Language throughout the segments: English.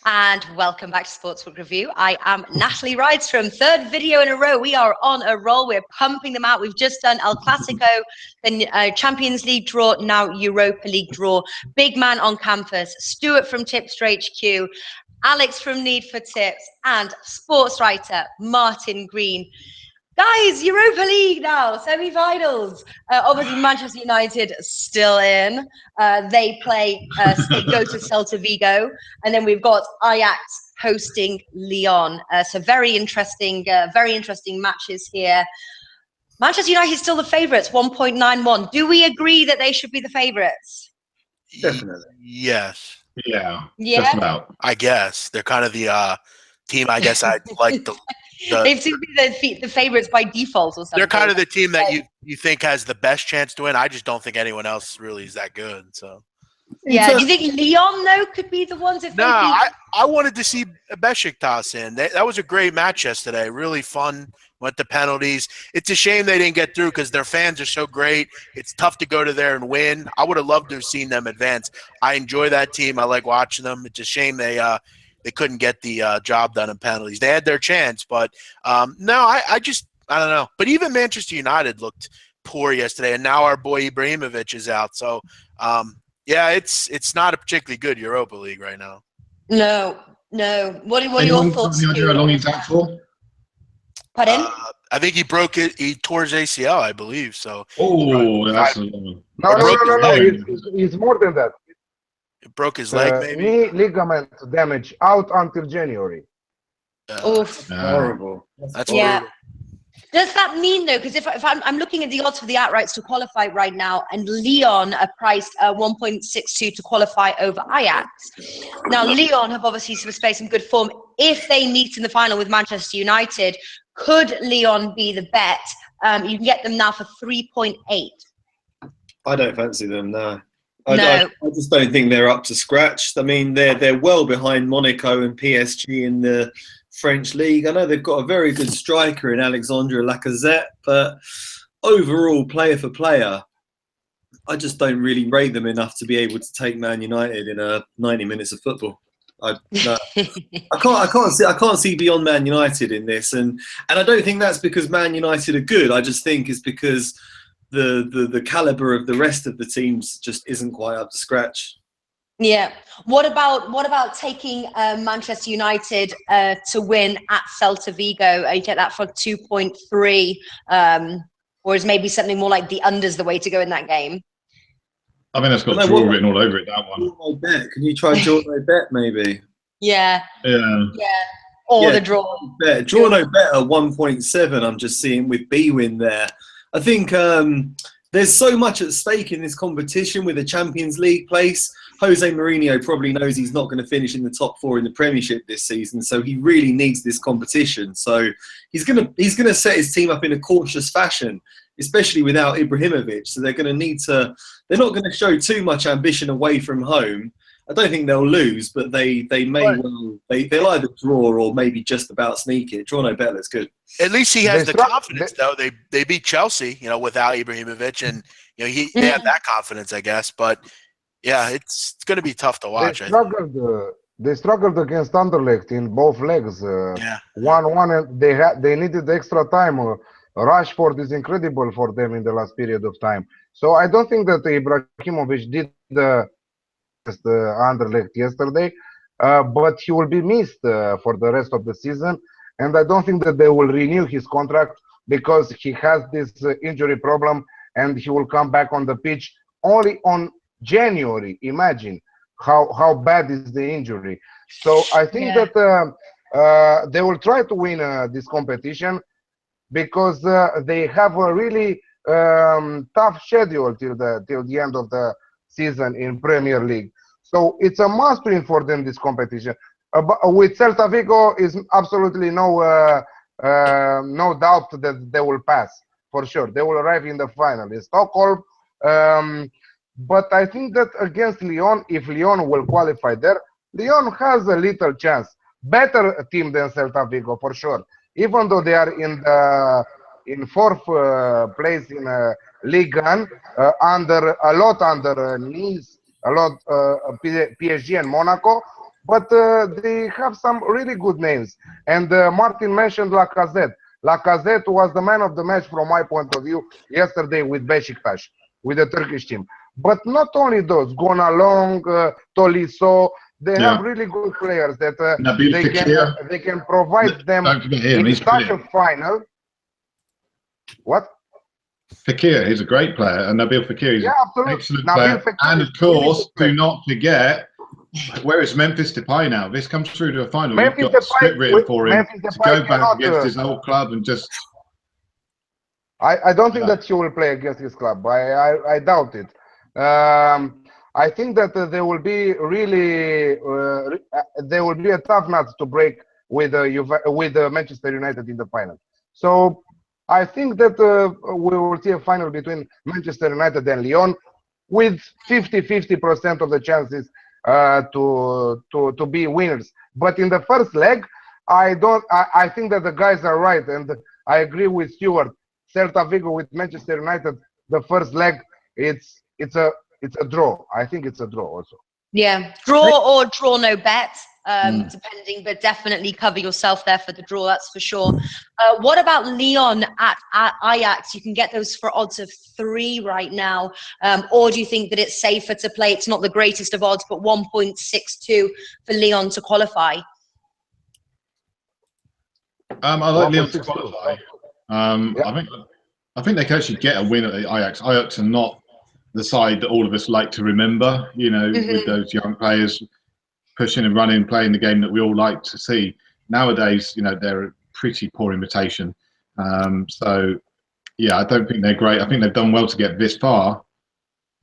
And welcome back to Sportsbook Review. I am Natalie Rydstrom. Third video in a row. We are on a roll. We're pumping them out. We've just done El Clásico, then Champions League draw, now Europa League draw. Big man on campus, Stuart from Tipster HQ, Alex from Need for Tips, and sports writer Martin Green. Guys, Europa League now, semi-finals. Obviously, Manchester United still in. They go to Celta Vigo. And then we've got Ajax hosting Lyon. So very interesting matches here. Manchester United still the favourites, 1.91. Do we agree that they should be the favourites? Definitely. Yes. Yeah. Yeah. Just about. I guess. They're kind of the team I guess I'd like to... They've seemed to be the favourites by default or something. They're kind of the team that you think has the best chance to win. I just don't think anyone else really is that good. So yeah, do you think Lyon though could be the ones? If no, I wanted to see Besiktas in. That was a great match yesterday. Really fun. Went to penalties. It's a shame they didn't get through because their fans are so great. It's tough to go to there and win. I would have loved to have seen them advance. I enjoy that team. I like watching them. It's a shame they couldn't get the job done in penalties. They had their chance, but no, I don't know. But even Manchester United looked poor yesterday, and now our boy Ibrahimovic is out. So, yeah, it's not a particularly good Europa League right now. No. What are your thoughts? How long he's out for? Pardon? I think he broke it. He tore his ACL, I believe. So. Oh, that's a No. It's more than that. It broke his leg, maybe? Knee ligament damage, out until January. Oof. Horrible. That's yeah. brutal. Does that mean, though, because if I'm looking at the odds for the outrights to qualify right now, and Lyon are priced 1.62 to qualify over Ajax. Now, Lyon have obviously displayed some good form. If they meet in the final with Manchester United, could Lyon be the bet? You can get them now for 3.8. I don't fancy them, no. No. I just don't think they're up to scratch. I mean, they're well behind Monaco and PSG in the French league. I know they've got a very good striker in Alexandre Lacazette, but overall, player for player, I just don't really rate them enough to be able to take Man United in 90 minutes of football. I can't see beyond Man United in this, and I don't think that's because Man United are good. I just think it's because the caliber of the rest of the teams just isn't quite up to scratch. Yeah. What about taking Manchester United to win at Celta Vigo? You get that for 2.3, or is maybe something more like the unders the way to go in that game? I mean, it's got draw written all over it, that one. Bet. Can you try draw no bet, maybe? Yeah. Yeah. Or the draw. Bet. Draw no bet at 1.7. I'm just seeing with B-win there. I think there's so much at stake in this competition with a Champions League place. Jose Mourinho probably knows he's not going to finish in the top 4 in the Premiership this season, so he really needs this competition. So he's gonna set his team up in a cautious fashion, especially without Ibrahimovic. So they're not going to show too much ambition away from home. I don't think they'll lose, but they'll either draw or maybe just about sneak it. Draw no bet, that's good. At least he has the confidence, though. They beat Chelsea, without Ibrahimovic, and they have that confidence, I guess. But yeah, it's going to be tough to watch. They struggled against Anderlecht in both legs. 1-1, and they needed extra time. Rashford is incredible for them in the last period of time. So I don't think that Ibrahimovic did the Anderlecht yesterday, but he will be missed for the rest of the season. And I don't think that they will renew his contract because he has this injury problem, and he will come back on the pitch only on January. Imagine how bad is the injury. So I think that they will try to win this competition because they have a really tough schedule till the end of the season in Premier League. So it's a must-win for them, this competition. With Celta Vigo, is absolutely no doubt that they will pass, for sure. They will arrive in the final in Stockholm. But I think that against Lyon, if Lyon will qualify there, Lyon has a little chance. Better team than Celta Vigo, for sure. Even though they are in 4th place in Ligue 1, under Nice, a lot PSG and Monaco. but they have some really good names. And Martin mentioned Lacazette. Lacazette was the man of the match from my point of view yesterday with Beşiktaş, with the Turkish team. But not only those, Gonalong, Tolisso, they have really good players that they can provide them in such a final. What? Fekir, he's a great player, and Nabil Fekir is an excellent player. And of course, do not forget, where is Memphis Depay now? This comes through to a final. Memphis You've got Depay, script written for him to go back against his old club and just. I don't think that he will play against his club. I doubt it. I think that there will be really there will be a tough nut to break with Manchester United in the final. So I think that we will see a final between Manchester United and Lyon with 50% of the chances to be winners. But in the first leg, I think that the guys are right, and I agree with Stuart. Celta Vigo with Manchester United, the first leg, it's a draw. I think it's a draw also. Yeah, draw or draw no bet, depending, but definitely cover yourself there for the draw, that's for sure. What about Lyon at Ajax? You can get those for odds of 3 right now. Or do you think that it's safer to play? It's not the greatest of odds, but 1.62 for Lyon to qualify. I like Lyon to qualify. I think they can actually get a win at the Ajax. Ajax are not the side that all of us like to remember, you know, with those young players pushing and running, playing the game that we all like to see. Nowadays, you know, they're a pretty poor imitation. So, yeah, I don't think they're great. I think they've done well to get this far,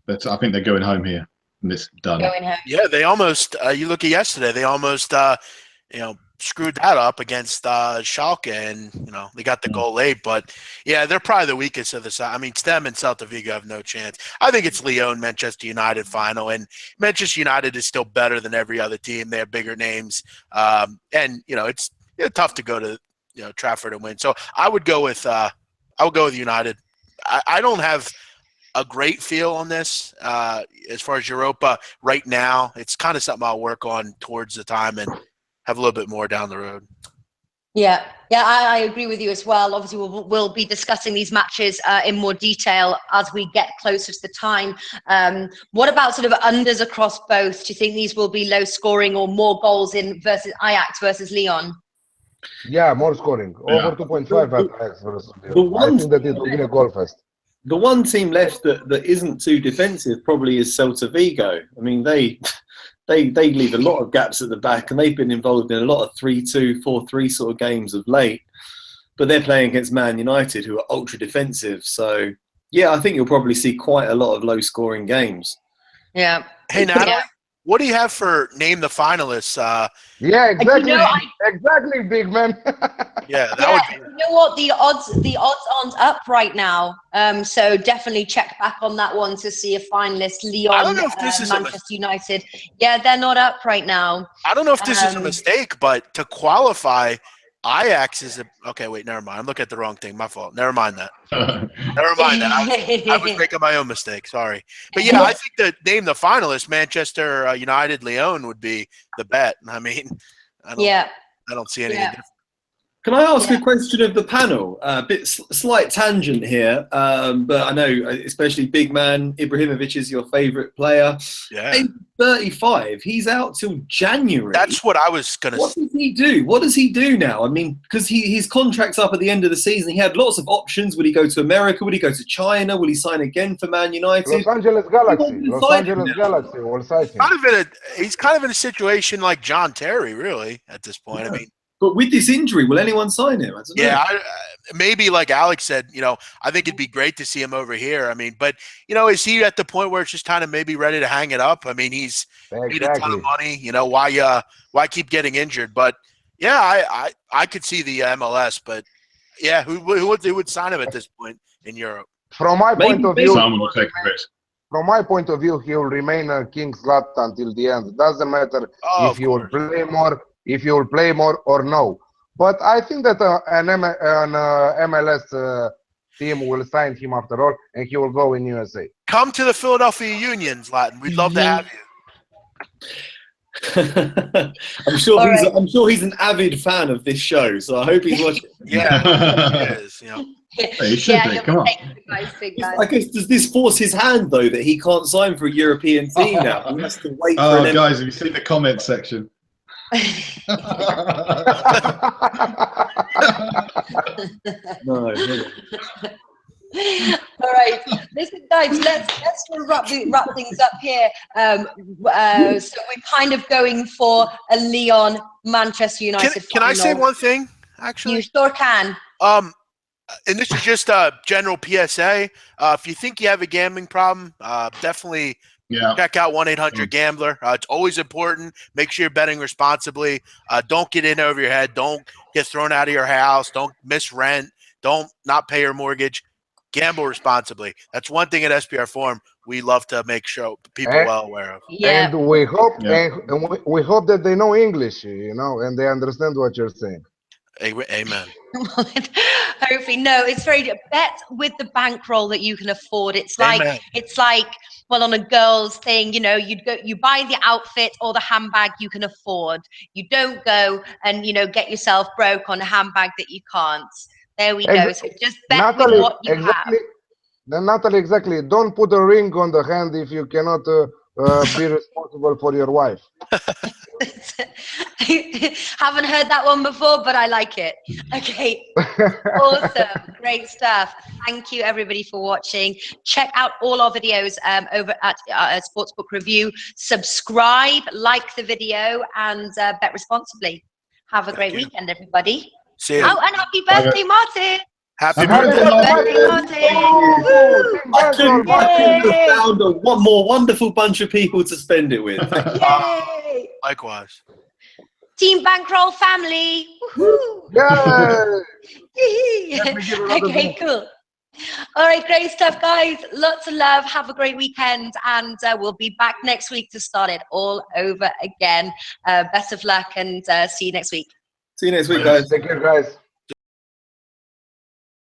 but I think they're going home here, and it's done. Yeah, they almost, you look at yesterday, they almost, you know, screwed that up against Schalke, and you know they got the goal late. But yeah, they're probably the weakest of the side. I mean, Stem and Celta Vigo have no chance. I think it's Lyon Manchester United final, and Manchester United is still better than every other team. They have bigger names, and you know it's tough to go to Trafford and win. So I would go with United. I don't have a great feel on this as far as Europa right now. It's kind of something I'll work on towards the time and have a little bit more down the road. Yeah, I agree with you as well. Obviously, we'll be discussing these matches in more detail as we get closer to the time. What about sort of unders across both? Do you think these will be low scoring or more goals in versus Ajax versus Lyon? Yeah, more scoring. Over 2.5 at Ajax versus Lyon. I think that it will be a goal fest. The one team left that isn't too defensive probably is Celta Vigo. I mean, they leave a lot of gaps at the back, and they've been involved in a lot of 3-2, 4-3 sort of games of late. But they're playing against Man United, who are ultra defensive. So, yeah, I think you'll probably see quite a lot of low-scoring games. Yeah. Hey, Natalie, what do you have for name the finalists? Yeah, exactly. Exactly, big man. Yeah, that would be. You know what? The odds aren't up right now. So definitely check back on that one to see a finalist. Lyon, I don't know if this is Manchester United. Yeah, they're not up right now. I don't know if this is a mistake, but to qualify, Ajax is okay. Wait, never mind. I'm looking at the wrong thing. My fault. Never mind that. Never mind that. I was making my own mistake. Sorry. But yeah, I think that name the finalists, Manchester United, Lyon would be the bet. I mean, I don't see anything different. Can I ask a question of the panel? A slight tangent here, but I know, especially big man Ibrahimovic is your favourite player. Yeah, he's 35. He's out till January. That's what I was going to say. What does he do? What does he do now? I mean, because his contract's up at the end of the season. He had lots of options. Would he go to America? Would he go to China? Will he sign again for Man United? Los Angeles Galaxy. Los Angeles Galaxy will sign him. He's kind of in a situation like John Terry, really, at this point. Yeah. I mean. But with this injury, will anyone sign him? I don't know. Yeah, maybe like Alex said, I think it'd be great to see him over here. I mean, but, is he at the point where it's just kind of maybe ready to hang it up? I mean, he's made a ton of money. Why keep getting injured? But, yeah, I could see the MLS. But, yeah, who would sign him at this point in Europe? From my point of view, someone will take a risk. From my point of view, he will remain a king slot until the end. It doesn't matter if he will play more. If you will play more or no. But I think that an MLS team will sign him after all, and he will go in USA. Come to the Philadelphia Union, Zlatan. We'd love to have you. I'm sure he's an avid fan of this show, so I hope he's watching. Yeah, he is. Yeah. He should be. Come on. I guess, does this force his hand though that he can't sign for a European team now? He has to wait for an guys, have you seen the comment section? No. All right, listen, guys. Let's wrap things up here. So we're kind of going for a Lyon Manchester United. Can I say one thing? Actually, you sure can. And this is just a general PSA. If you think you have a gambling problem, definitely check out 1-800-GAMBLER. It's always important. Make sure you're betting responsibly. Don't get in over your head. Don't get thrown out of your house. Don't miss rent. Don't not pay your mortgage. Gamble responsibly. That's one thing at SPR Forum we love to make sure people well aware of. Yeah. And we hope we hope that they know English, and they understand what you're saying. Amen. Hopefully, no. It's very bet with the bankroll that you can afford. It's like well, on a girl's thing, you buy the outfit or the handbag you can afford. You don't go and get yourself broke on a handbag that you can't. There we go. So just bet Natalie, with what you have. Then Natalie, exactly. Don't put a ring on the hand if you cannot be responsible for your wife. Haven't heard that one before, but I like it. Okay, awesome, great stuff. Thank you everybody for watching. Check out all our videos over at Sportsbook Review. Subscribe, like the video, and bet responsibly. Have a great weekend, everybody. See you. Oh, and happy birthday, Martin! Happy birthday, Martin! I couldn't have found a one more wonderful bunch of people to spend it with. Yay! Likewise. Team Bankroll family! Woohoo! Yay! Okay, cool. All right, great stuff, guys. Lots of love. Have a great weekend, and we'll be back next week to start it all over again. Best of luck, and see you next week. See you next week, guys. Take care, guys.